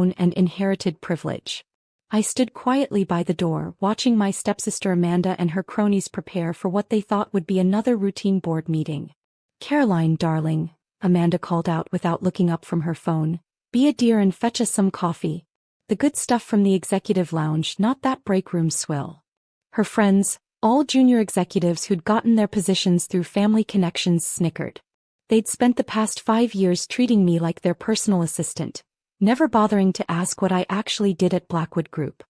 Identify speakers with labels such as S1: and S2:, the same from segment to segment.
S1: tone and inherited privilege. I stood quietly by the door, watching my stepsister Amanda and her cronies prepare for what they thought would be another routine board meeting. "Caroline, darling," Amanda called out without looking up from her phone, "be a dear and fetch us some coffee. The good stuff from the executive lounge, not that break room swill." Her friends, all junior executives who'd gotten their positions through family connections, snickered. They'd spent the past 5 years treating me like their personal assistant, never bothering to ask what I actually did at Blackwood Group.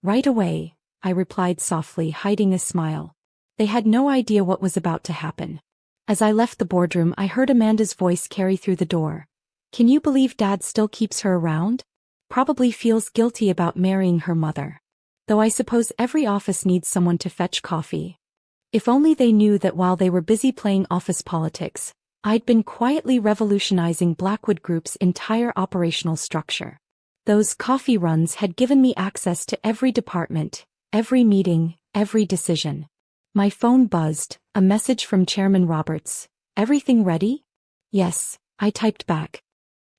S1: "Right away," I replied softly, hiding a smile. They had no idea what was about to happen. As I left the boardroom, I heard Amanda's voice carry through the door. "Can you believe Dad still keeps her around? Probably feels guilty about marrying her mother. Though I suppose every office needs someone to fetch coffee." If only they knew that while they were busy playing office politics, I'd been quietly revolutionizing Blackwood Group's entire operational structure. Those coffee runs had given me access to every department, every meeting, every decision. My phone buzzed, a message from Chairman Roberts. "Everything ready?" "Yes," I typed back.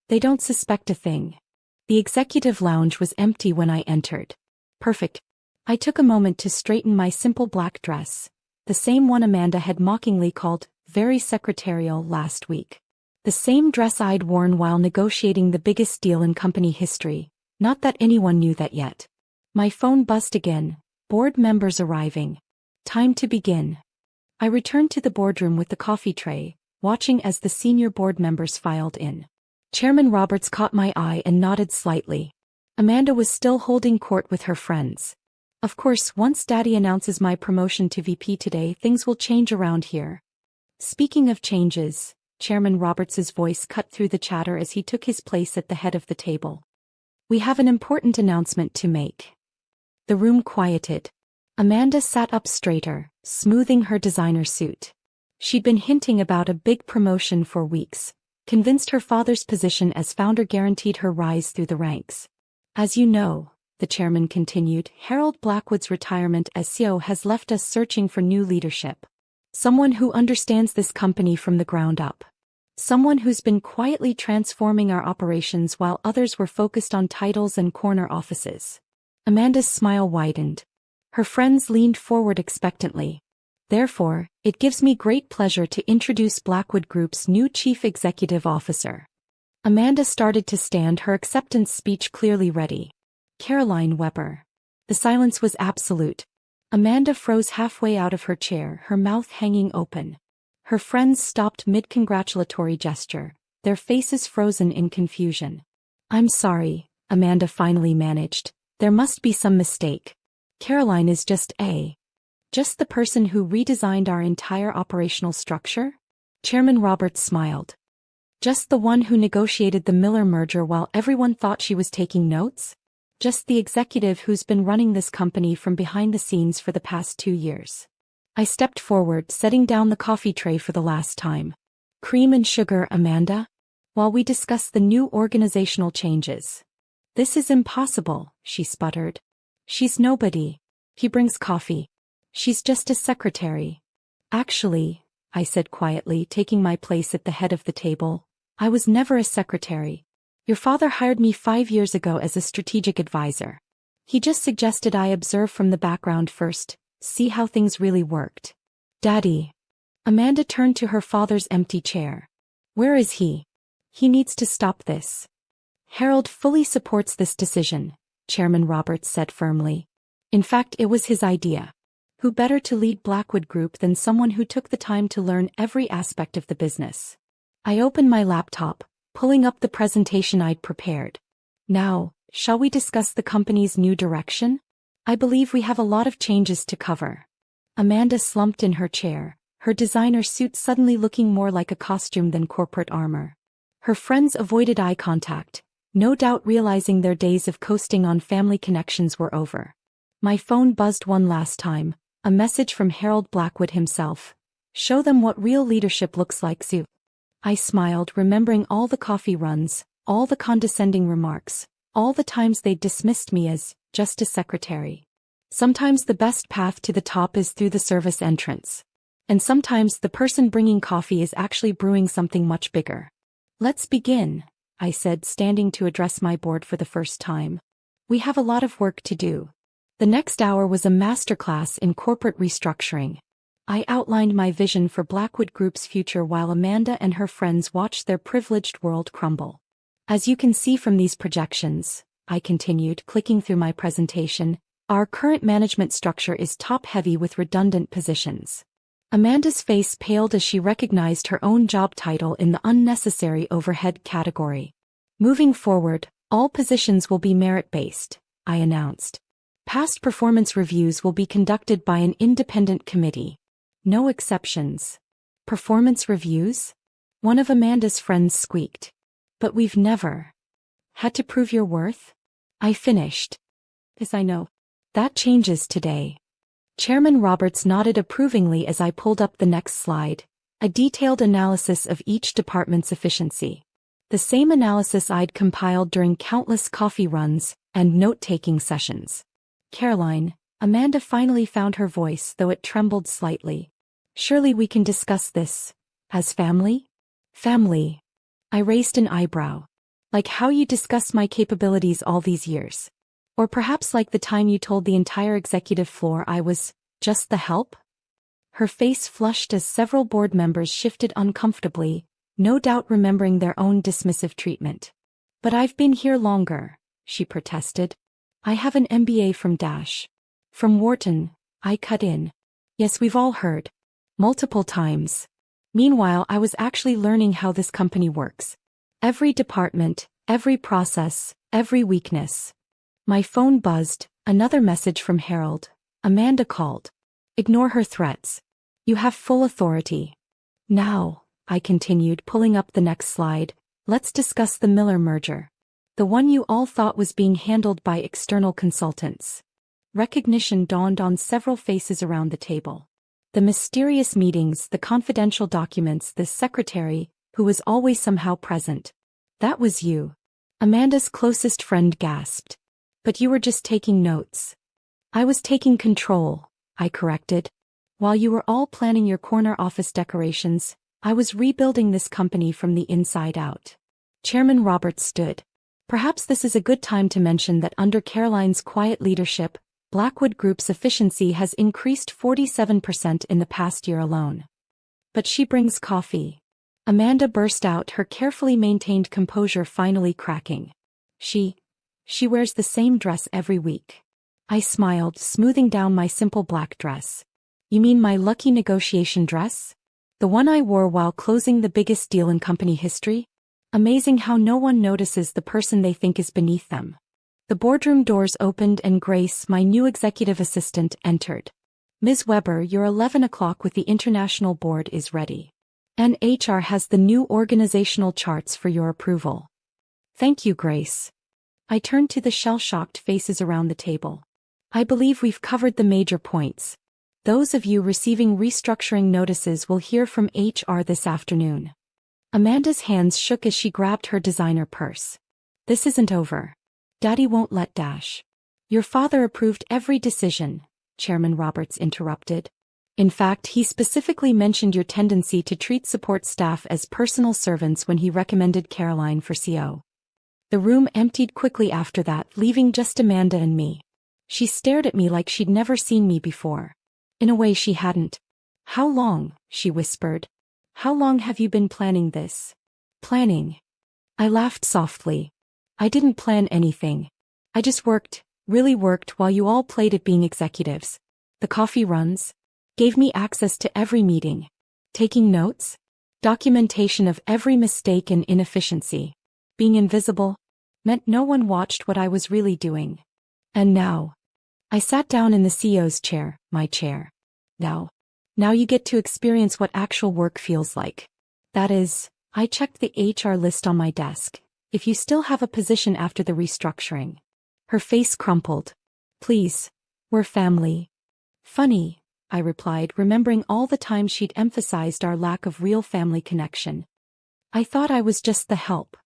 S1: "They don't suspect a thing." The executive lounge was empty when I entered. Perfect. I took a moment to straighten my simple black dress, the same one Amanda had mockingly called very secretarial last week. The same dress I'd worn while negotiating the biggest deal in company history, not that anyone knew that yet. My phone buzzed again. "Board members arriving. Time to begin." I returned to the boardroom with the coffee tray, watching as the senior board members filed in. Chairman Roberts caught my eye and nodded slightly. Amanda was still holding court with her friends. "Of course, once Daddy announces my promotion to VP today, things will change around here." Speaking of changes, Chairman Roberts's voice cut through the chatter as he took his place at the head of the table. "We have an important announcement to make." The room quieted. Amanda sat up straighter, smoothing her designer suit. She'd been hinting about a big promotion for weeks, convinced her father's position as founder guaranteed her rise through the ranks. "As you know," the chairman continued, "Harold Blackwood's retirement as CEO has left us searching for new leadership. Someone who understands this company from the ground up. Someone who's been quietly transforming our operations while others were focused on titles and corner offices." Amanda's smile widened. Her friends leaned forward expectantly. "Therefore, it gives me great pleasure to introduce Blackwood Group's new Chief Executive Officer." Amanda started to stand, her acceptance speech clearly ready. "Caroline Weber." The silence was absolute. Amanda froze halfway out of her chair, her mouth hanging open. Her friends stopped mid-congratulatory gesture, their faces frozen in confusion. "I'm sorry," Amanda finally managed. "There must be some mistake. Caroline is just the person who redesigned our entire operational structure?" Chairman Roberts smiled. "Just the one who negotiated the Miller merger while everyone thought she was taking notes? Just the executive who's been running this company from behind the scenes for the past 2 years." I stepped forward, setting down the coffee tray for the last time. "Cream and sugar, Amanda? While we discuss the new organizational changes." "This is impossible," she sputtered. "She's nobody." He brings coffee. "She's just a secretary." "Actually," I said quietly, taking my place at the head of the table, "I was never a secretary. Your father hired me 5 years ago as a strategic advisor. He just suggested I observe from the background first, see how things really worked." "Daddy." Amanda turned to her father's empty chair. "Where is he? He needs to stop this." "Harold fully supports this decision," Chairman Roberts said firmly. "In fact, it was his idea. Who better to lead Blackwood Group than someone who took the time to learn every aspect of the business?" I opened my laptop, pulling up the presentation I'd prepared. "Now, shall we discuss the company's new direction? I believe we have a lot of changes to cover." Amanda slumped in her chair, her designer suit suddenly looking more like a costume than corporate armor. Her friends avoided eye contact, no doubt realizing their days of coasting on family connections were over. My phone buzzed one last time, a message from Harold Blackwood himself. "Show them what real leadership looks like, Sue." I smiled, remembering all the coffee runs, all the condescending remarks, all the times they'd dismissed me as just a secretary. Sometimes the best path to the top is through the service entrance. And sometimes the person bringing coffee is actually brewing something much bigger. "Let's begin," I said, standing to address my board for the first time. We have a lot of work to do. The next hour was a masterclass in corporate restructuring. I outlined my vision for Blackwood Group's future while Amanda and her friends watched their privileged world crumble. As you can see from these projections, I continued, clicking through my presentation, our current management structure is top-heavy with redundant positions. Amanda's face paled as she recognized her own job title in the unnecessary overhead category. Moving forward, all positions will be merit-based, I announced. Past performance reviews will be conducted by an independent committee. No exceptions. Performance reviews? One of Amanda's friends squeaked. But we've never had to prove your worth? I finished. Yes, I know. That changes today. Chairman Roberts nodded approvingly as I pulled up the next slide, a detailed analysis of each department's efficiency. The same analysis I'd compiled during countless coffee runs and note-taking sessions. Caroline, Amanda finally found her voice, though it trembled slightly. Surely we can discuss this. As family? Family. I raised an eyebrow. Like how you discussed my capabilities all these years. Or perhaps like the time you told the entire executive floor I was just the help? Her face flushed as several board members shifted uncomfortably, no doubt remembering their own dismissive treatment. But I've been here longer, she protested. I have an MBA from Dash. From Wharton, I cut in. Yes, we've all heard. Multiple times. Meanwhile, I was actually learning how this company works. Every department, every process, every weakness. My phone buzzed, another message from Harold. Amanda called. Ignore her threats. You have full authority. Now, I continued, pulling up the next slide, let's discuss the Miller merger. The one you all thought was being handled by external consultants. Recognition dawned on several faces around the table. The mysterious meetings, the confidential documents, the secretary, who was always somehow present. That was you. Amanda's closest friend gasped. But you were just taking notes. I was taking control, I corrected. While you were all planning your corner office decorations, I was rebuilding this company from the inside out. Chairman Roberts stood. Perhaps this is a good time to mention that under Caroline's quiet leadership, Blackwood Group's efficiency has increased 47% in the past year alone. But she brings coffee. Amanda burst out, her carefully maintained composure finally cracking. She wears the same dress every week. I smiled, smoothing down my simple black dress. You mean my lucky negotiation dress? The one I wore while closing the biggest deal in company history? Amazing how no one notices the person they think is beneath them. The boardroom doors opened and Grace, my new executive assistant, entered. Ms. Weber, your 11 o'clock with the International Board is ready. And HR has the new organizational charts for your approval. Thank you, Grace. I turned to the shell-shocked faces around the table. I believe we've covered the major points. Those of you receiving restructuring notices will hear from HR this afternoon. Amanda's hands shook as she grabbed her designer purse. This isn't over. Daddy won't let Dash. Your father approved every decision, Chairman Roberts interrupted. In fact, he specifically mentioned your tendency to treat support staff as personal servants when he recommended Caroline for CO. The room emptied quickly after that, leaving just Amanda and me. She stared at me like she'd never seen me before. In a way she hadn't. How long, she whispered. How long have you been planning this? Planning. I laughed softly. I didn't plan anything. I just worked, really worked while you all played at being executives. The coffee runs gave me access to every meeting. Taking notes? Documentation of every mistake and inefficiency. Being invisible meant no one watched what I was really doing. And now, I sat down in the CEO's chair, my chair. Now you get to experience what actual work feels like. That is, I checked the HR list on my desk. If you still have a position after the restructuring. Her face crumpled. Please, we're family. Funny, I replied, remembering all the times she'd emphasized our lack of real family connection. I thought I was just the help.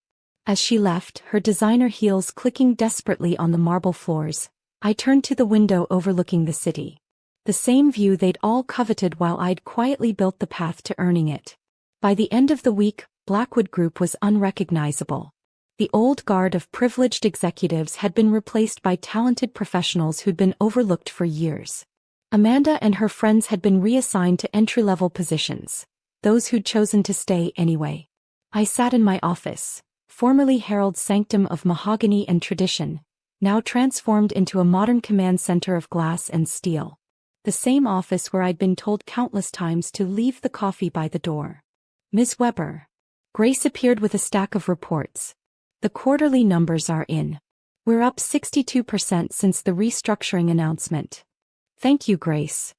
S1: As she left, her designer heels clicking desperately on the marble floors, I turned to the window overlooking the city. The same view they'd all coveted while I'd quietly built the path to earning it. By the end of the week, Blackwood Group was unrecognizable. The old guard of privileged executives had been replaced by talented professionals who'd been overlooked for years. Amanda and her friends had been reassigned to entry-level positions, those who'd chosen to stay anyway. I sat in my office, formerly Harold's sanctum of mahogany and tradition, now transformed into a modern command center of glass and steel. The same office where I'd been told countless times to leave the coffee by the door. Ms. Weber. Grace appeared with a stack of reports. The quarterly numbers are in. We're up 62% since the restructuring announcement. Thank you, Grace.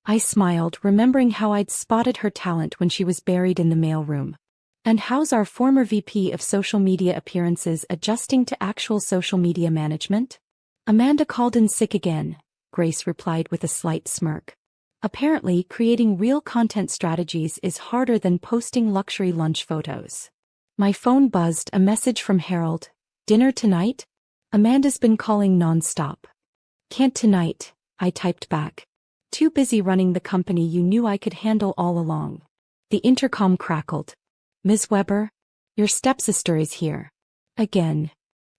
S1: I smiled, remembering how I'd spotted her talent when she was buried in the mailroom. And how's our former VP of social media appearances adjusting to actual social media management? Amanda called in sick again, Grace replied with a slight smirk. Apparently, creating real content strategies is harder than posting luxury lunch photos. My phone buzzed, a message from Harold. Dinner tonight? Amanda's been calling non-stop. Can't tonight, I typed back. Too busy running the company you knew I could handle all along. The intercom crackled. Ms. Weber? Your stepsister is here. Again.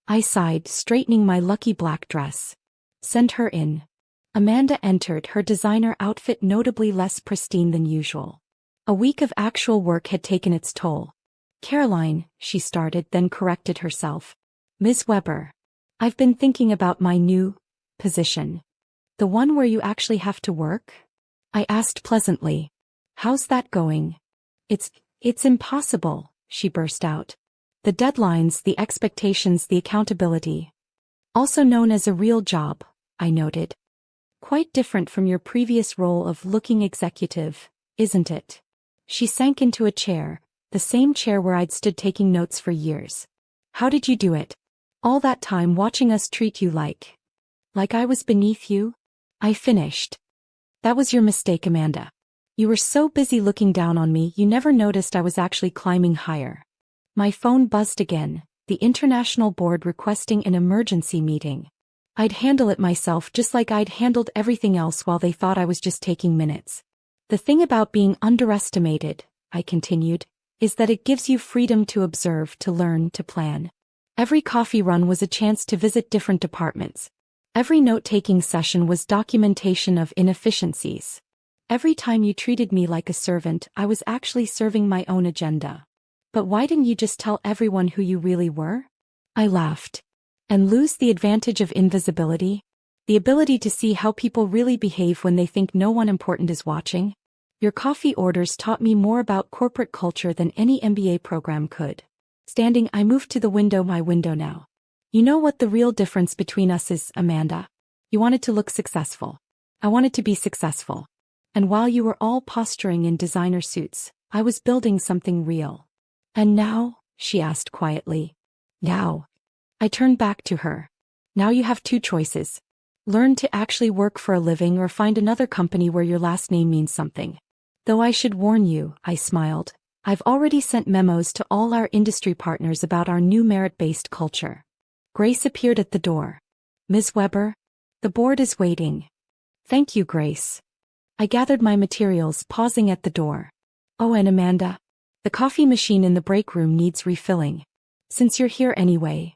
S1: I sighed, straightening my lucky black dress. Send her in. Amanda entered, her designer outfit notably less pristine than usual. A week of actual work had taken its toll. Caroline, she started, then corrected herself. Ms. Weber. I've been thinking about my new position. The one where you actually have to work? I asked pleasantly. How's that going? It's impossible, she burst out. The deadlines, the expectations, the accountability. Also known as a real job, I noted. Quite different from your previous role of looking executive, isn't it? She sank into a chair, the same chair where I'd stood taking notes for years. How did you do it? All that time watching us treat you like I was beneath you? I finished. That was your mistake, Amanda. You were so busy looking down on me you never noticed I was actually climbing higher. My phone buzzed again, the international board requesting an emergency meeting. I'd handle it myself just like I'd handled everything else while they thought I was just taking minutes. The thing about being underestimated, I continued, is that it gives you freedom to observe, to learn, to plan. Every coffee run was a chance to visit different departments. Every note-taking session was documentation of inefficiencies. Every time you treated me like a servant, I was actually serving my own agenda. But why didn't you just tell everyone who you really were? I laughed. And lose the advantage of invisibility? The ability to see how people really behave when they think no one important is watching? Your coffee orders taught me more about corporate culture than any MBA program could. Standing, I moved to the window, my window now. You know what the real difference between us is, Amanda? You wanted to look successful. I wanted to be successful. And while you were all posturing in designer suits, I was building something real. And now? She asked quietly. Now? I turned back to her. Now you have two choices. Learn to actually work for a living or find another company where your last name means something. Though I should warn you, I smiled, I've already sent memos to all our industry partners about our new merit-based culture. Grace appeared at the door. Ms. Weber? The board is waiting. Thank you, Grace. I gathered my materials, pausing at the door. Oh, and Amanda? The coffee machine in the break room needs refilling. Since you're here anyway,